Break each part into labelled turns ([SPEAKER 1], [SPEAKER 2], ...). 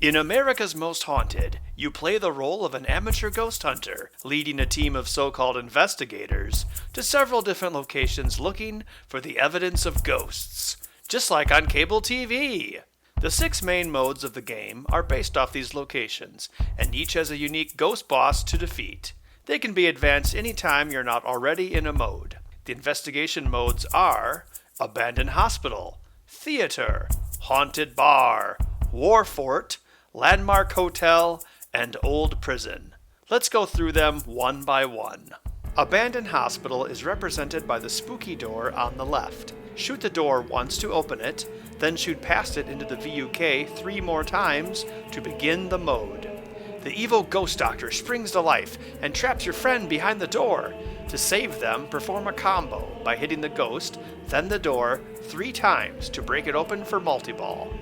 [SPEAKER 1] In America's Most Haunted, you play the role of an amateur ghost hunter, leading a team of so-called investigators to several different locations looking for the evidence of ghosts, just like on cable TV. The 6 main modes of the game are based off these locations, and each has a unique ghost boss to defeat. They can be advanced anytime you're not already in a mode. The investigation modes are Abandoned Hospital, Theater, Haunted Bar, War Fort, Landmark Hotel, and Old Prison. Let's go through them one by one. Abandoned Hospital is represented by the spooky door on the left. Shoot the door once to open it, then shoot past it into the VUK 3 more times to begin the mode. The evil ghost doctor springs to life and traps your friend behind the door. To save them, perform a combo by hitting the ghost, then the door 3 times to break it open for multi-ball.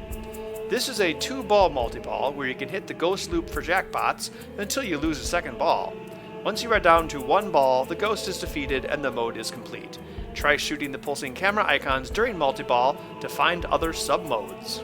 [SPEAKER 1] This is a 2-ball multi-ball where you can hit the ghost loop for jackpots until you lose a second ball. Once you are down to 1 ball, the ghost is defeated and the mode is complete. Try shooting the pulsing camera icons during multi-ball to find other sub-modes.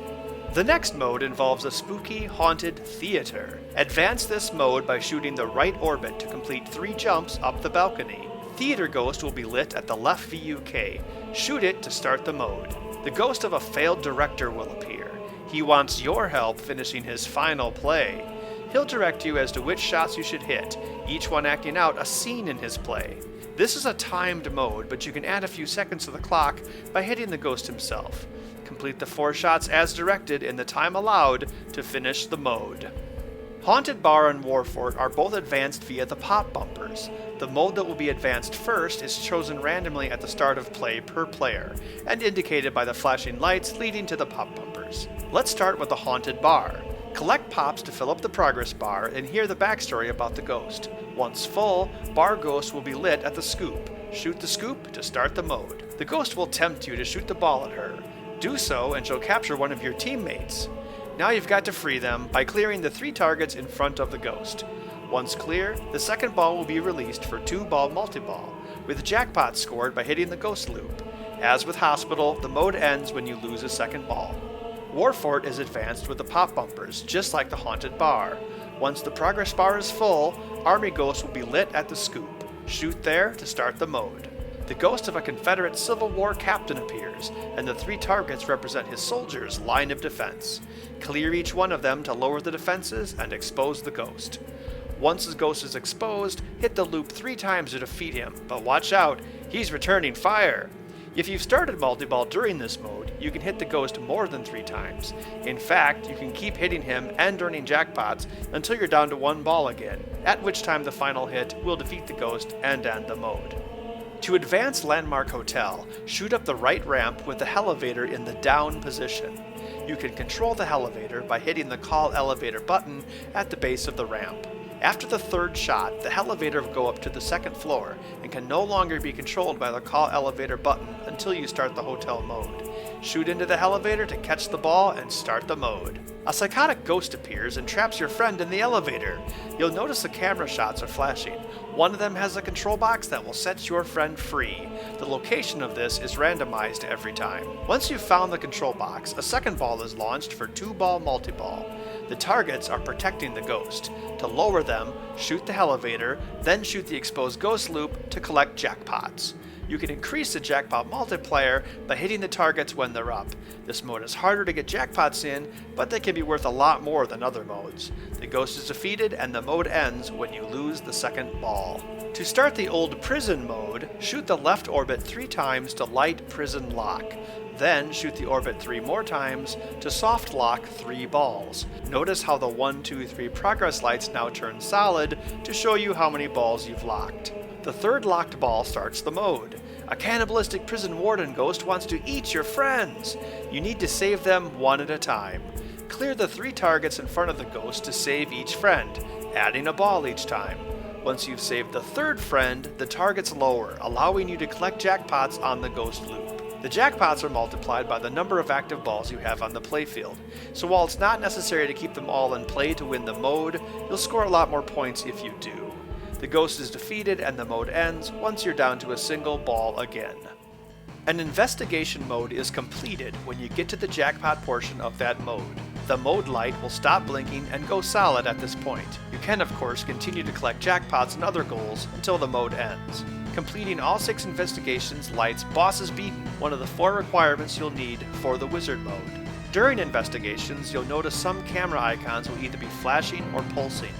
[SPEAKER 1] The next mode involves a spooky, haunted theater. Advance this mode by shooting the right orbit to complete 3 jumps up the balcony. Theater ghost will be lit at the left VUK. Shoot it to start the mode. The ghost of a failed director will appear. He wants your help finishing his final play. He'll direct you as to which shots you should hit, each one acting out a scene in his play. This is a timed mode, but you can add a few seconds to the clock by hitting the ghost himself. Complete the 4 shots as directed in the time allowed to finish the mode. Haunted Bar and War Fort are both advanced via the pop bumpers. The mode that will be advanced first is chosen randomly at the start of play per player, and indicated by the flashing lights leading to the pop bumpers. Let's start with the Haunted Bar. Collect pops to fill up the progress bar and hear the backstory about the ghost. Once full, bar ghost will be lit at the scoop. Shoot the scoop to start the mode. The ghost will tempt you to shoot the ball at her. Do so and she'll capture one of your teammates. Now you've got to free them by clearing the 3 targets in front of the ghost. Once clear, the second ball will be released for 2-ball multi-ball, with jackpots scored by hitting the ghost loop. As with Hospital, the mode ends when you lose a second ball. War Fort is advanced with the pop bumpers, just like the Haunted Bar. Once the progress bar is full, Army Ghost will be lit at the scoop. Shoot there to start the mode. The ghost of a Confederate Civil War captain appears, and the 3 targets represent his soldiers' line of defense. Clear each one of them to lower the defenses and expose the ghost. Once the ghost is exposed, hit the loop 3 times to defeat him, but watch out, he's returning fire! If you've started multi-ball during this mode, you can hit the ghost more than 3 times. In fact, you can keep hitting him and earning jackpots until you're down to 1 ball again, at which time the final hit will defeat the ghost and end the mode. To advance Landmark Hotel, shoot up the right ramp with the HELLAVATOR in the down position. You can control the HELLAVATOR by hitting the Call Elevator button at the base of the ramp. After the 3rd shot, the HELLAVATOR will go up to the 2nd floor and can no longer be controlled by the Call Elevator button until you start the hotel mode. Shoot into the HELLAVATOR to catch the ball and start the mode. A psychotic ghost appears and traps your friend in the elevator. You'll notice the camera shots are flashing. One of them has a control box that will set your friend free. The location of this is randomized every time. Once you've found the control box, a second ball is launched for 2-ball multi-ball. The targets are protecting the ghost. To lower them, shoot the HELLAVATOR, then shoot the exposed ghost loop to collect jackpots. You can increase the jackpot multiplier by hitting the targets when they're up. This mode is harder to get jackpots in, but they can be worth a lot more than other modes. The ghost is defeated and the mode ends when you lose the second ball. To start the Old Prison mode, shoot the left orbit 3 times to light prison lock. Then shoot the orbit 3 more times to soft lock 3 balls. Notice how the 1, 2, 3 progress lights now turn solid to show you how many balls you've locked. The 3rd locked ball starts the mode. A cannibalistic prison warden ghost wants to eat your friends. You need to save them one at a time. Clear the 3 targets in front of the ghost to save each friend, adding a ball each time. Once you've saved the 3rd friend, the targets lower, allowing you to collect jackpots on the ghost loop. The jackpots are multiplied by the number of active balls you have on the playfield, so while it's not necessary to keep them all in play to win the mode, you'll score a lot more points if you do. The ghost is defeated and the mode ends once you're down to a single ball again. An investigation mode is completed when you get to the jackpot portion of that mode. The mode light will stop blinking and go solid at this point. You can, of course, continue to collect jackpots and other goals until the mode ends. Completing all 6 investigations lights Bosses Beaten, one of the 4 requirements you'll need for the wizard mode. During investigations, you'll notice some camera icons will either be flashing or pulsing.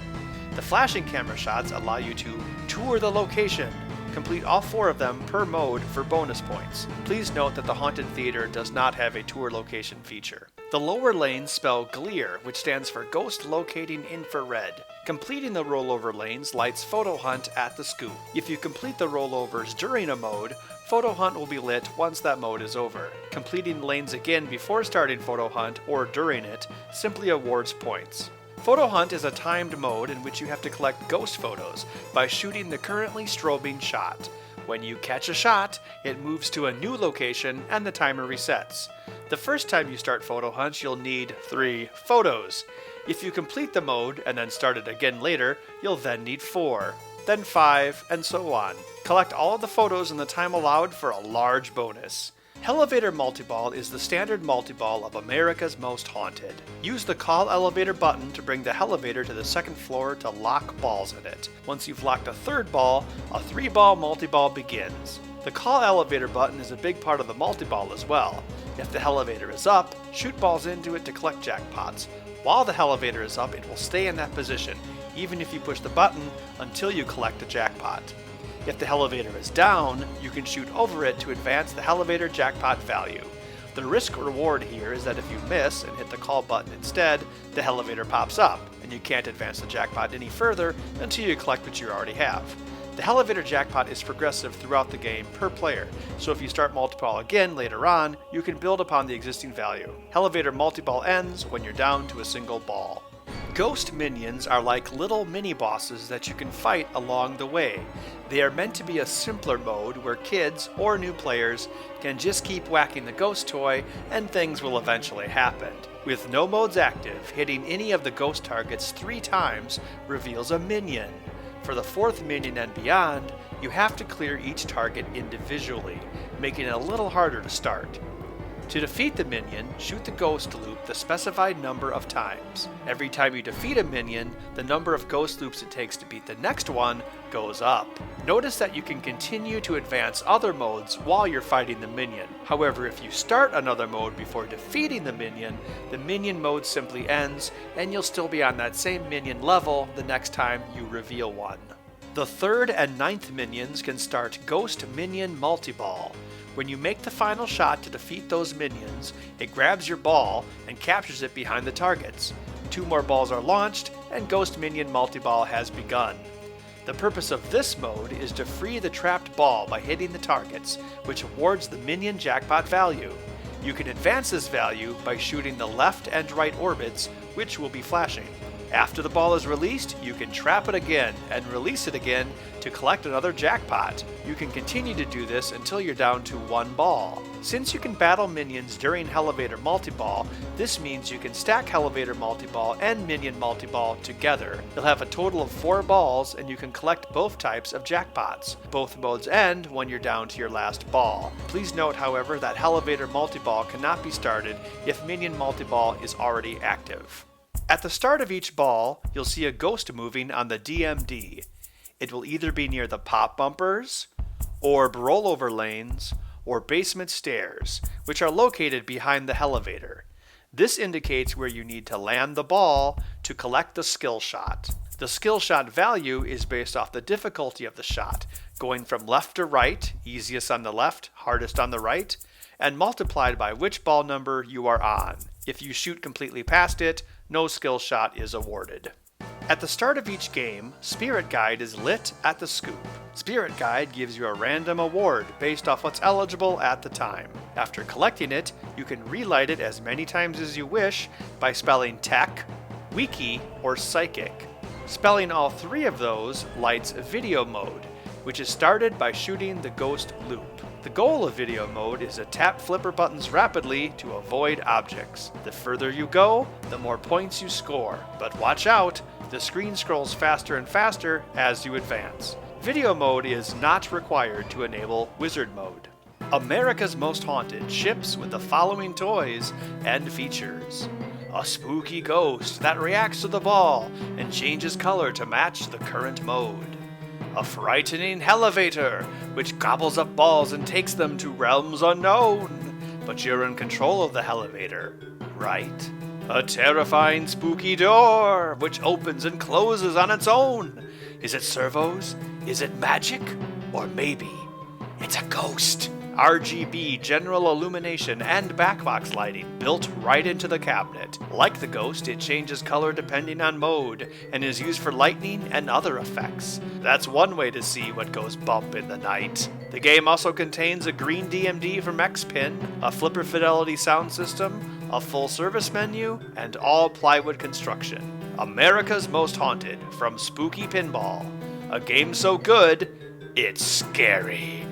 [SPEAKER 1] The flashing camera shots allow you to tour the location. Complete all 4 of them per mode for bonus points. Please note that the Haunted Theater does not have a tour location feature. The lower lanes spell GLEAR, which stands for Ghost Locating Infrared. Completing the rollover lanes lights Photo Hunt at the scoop. If you complete the rollovers during a mode, Photo Hunt will be lit once that mode is over. Completing lanes again before starting Photo Hunt or during it simply awards points. Photo Hunt is a timed mode in which you have to collect ghost photos by shooting the currently strobing shot. When you catch a shot, it moves to a new location and the timer resets. The first time you start Photo Hunt, you'll need 3 photos. If you complete the mode and then start it again later, you'll then need 4, then 5, and so on. Collect all of the photos in the time allowed for a large bonus. HELLAVATOR Multiball is the standard multiball of America's Most Haunted. Use the Call Elevator button to bring the Hellevator to the 2nd floor to lock balls in it. Once you've locked a 3rd ball, a 3-ball multiball begins. The Call Elevator button is a big part of the multiball as well. If the Hellevator is up, shoot balls into it to collect jackpots. While the Hellevator is up, it will stay in that position, even if you push the button until you collect a jackpot. If the Hellevator is down, you can shoot over it to advance the Hellevator jackpot value. The risk reward here is that if you miss and hit the call button instead, the Hellevator pops up, and you can't advance the jackpot any further until you collect what you already have. The Hellevator jackpot is progressive throughout the game per player, so if you start multiball again later on, you can build upon the existing value. HELLAVATOR multiball ends when you're down to a single ball. Ghost minions are like little mini-bosses that you can fight along the way. They are meant to be a simpler mode where kids or new players can just keep whacking the ghost toy and things will eventually happen. With no modes active, hitting any of the ghost targets 3 times reveals a minion. For the 4th minion and beyond, you have to clear each target individually, making it a little harder to start. To defeat the minion, shoot the ghost loop the specified number of times. Every time you defeat a minion, the number of ghost loops it takes to beat the next one goes up. Notice that you can continue to advance other modes while you're fighting the minion. However, if you start another mode before defeating the minion mode simply ends, and you'll still be on that same minion level the next time you reveal one. The 3rd and 9th minions can start Ghost Minion Multiball. When you make the final shot to defeat those minions, it grabs your ball and captures it behind the targets. 2 more balls are launched, and Ghost Minion Multiball has begun. The purpose of this mode is to free the trapped ball by hitting the targets, which awards the minion jackpot value. You can advance this value by shooting the left and right orbits, which will be flashing. After the ball is released, you can trap it again and release it again to collect another jackpot. You can continue to do this until you're down to 1 ball. Since you can battle minions during HELLAVATOR Multiball, this means you can stack HELLAVATOR Multiball and Minion Multiball together. You'll have a total of 4 balls and you can collect both types of jackpots. Both modes end when you're down to your last ball. Please note, however, that HELLAVATOR Multiball cannot be started if Minion Multiball is already active. At the start of each ball, you'll see a ghost moving on the DMD. It will either be near the pop bumpers, or rollover lanes, or basement stairs, which are located behind the Hellevator. This indicates where you need to land the ball to collect the skill shot. The skill shot value is based off the difficulty of the shot, going from left to right, easiest on the left, hardest on the right, and multiplied by which ball number you are on. If you shoot completely past it, no skill shot is awarded. At the start of each game, Spirit Guide is lit at the scoop. Spirit Guide gives you a random award based off what's eligible at the time. After collecting it, you can relight it as many times as you wish by spelling Tech, Wiki, or Psychic. Spelling all 3 of those lights Video Mode, which is started by shooting the ghost loop. The goal of video mode is to tap flipper buttons rapidly to avoid objects. The further you go, the more points you score. But watch out, the screen scrolls faster and faster as you advance. Video mode is not required to enable wizard mode. America's Most Haunted ships with the following toys and features. A spooky ghost that reacts to the ball and changes color to match the current mode. A frightening HELLAVATOR, which gobbles up balls and takes them to realms unknown. But you're in control of the HELLAVATOR, right? A terrifying spooky door, which opens and closes on its own. Is it servos? Is it magic? Or maybe it's a ghost? RGB general illumination and backbox lighting built right into the cabinet. Like the ghost, it changes color depending on mode and is used for lightning and other effects. That's one way to see what goes bump in the night. The game also contains a green DMD from X-Pin, a flipper fidelity sound system, a full service menu, and all plywood construction. America's Most Haunted from Spooky Pinball. A game so good, it's scary.